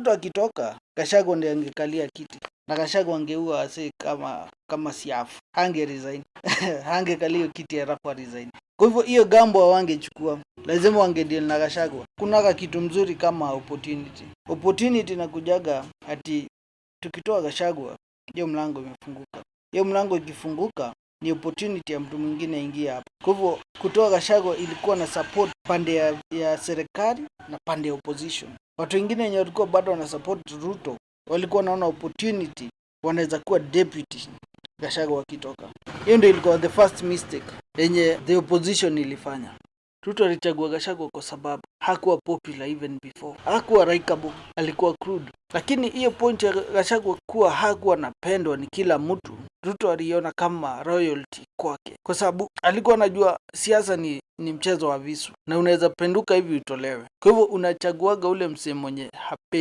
Ruto akitoka, Gachagua ndiye angekalia kiti. Na Gachagua angeua wase kama siafu. Hange resign. Hangekalia kiti halafu resign. Kwa hivyo hiyo gambo hawangechukua. Lazima wangedeal na Gachagua. Kunaka kitu mzuri kama opportunity. Opportunity inakujaga ati tukitoa Gachagua, hiyo mlango imefunguka. Hiyo mlango ikifunguka ni opportunity ya mtu mwingine aingia hapa. Kwa hivyo kutoa Gachagua ilikuwa na support pande ya serikali na pande ya opposition. Watu wengine wenye walikuwa bado wana support Ruto walikuwa wanaona opportunity wanaweza kuwa deputy Gachagua wakitoka. Hiyo ndio ilikuwa the first mistake yenye the opposition ilifanya. Ruto alichagua Gachagua kwa sababu hakuwa popular even before. Hakuwa likable, alikuwa crude. Lakini hiyo point ya Gachagua kuwa hakuwa napendwa ni kila mtu, Ruto aliona kama royalty kwake. Kwa sababu alikuwa anajua siasa ni mchezo wa visu na unaweza penduka hivi utolewe. Kwa hivyo unachaguaga ule msee mwenye hapendi.